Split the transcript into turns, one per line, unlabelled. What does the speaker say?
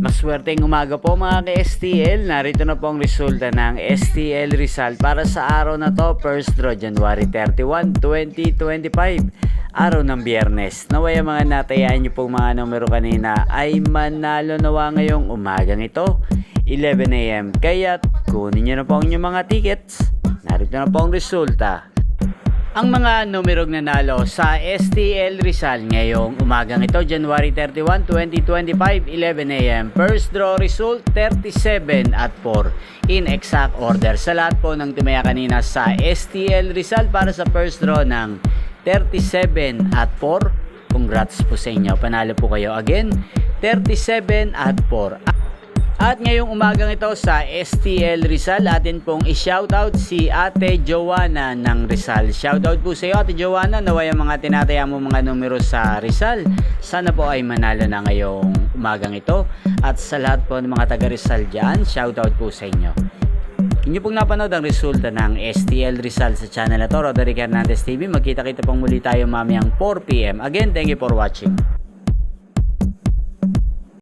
Maswerteng umaga po mga ka-STL. Narito na po ang resulta ng STL Rizal para sa araw na to, first draw January 31, 2025. Araw ng Biyernes. Naway ang mga natayaan nyo pong mga numero kanina ay manalo nawa ngayong umagang ito, 11 AM. Kaya kunin nyo na po ang inyong mga tickets. Narito na po ang resulta. Ang mga numerong nanalo sa STL Rizal ngayong umagang ito, January 31, 2025, 11 AM. First draw result, 37 at 4 in exact order. Sa lahat po ng tumaya kanina sa STL Rizal para sa first draw ng 37 at 4. Congrats po sa inyo. Panalo po kayo again, 37 at 4. At ngayong umagang ito sa STL Rizal, atin pong i-shoutout si Ate Joanna ng Rizal. Shoutout po sa iyo Ate Joanna, naway ang mga tinataya mo mga numero sa Rizal. Sana po ay manalo na ngayong umagang ito. At sa lahat po ng mga taga Rizal dyan, shoutout po sa inyo. Inyo pong napanood ang resulta ng STL Rizal sa channel na to, Roderick Hernandez TV. Magkita-kita pong muli tayo mamayang 4 PM. Again, thank you for watching.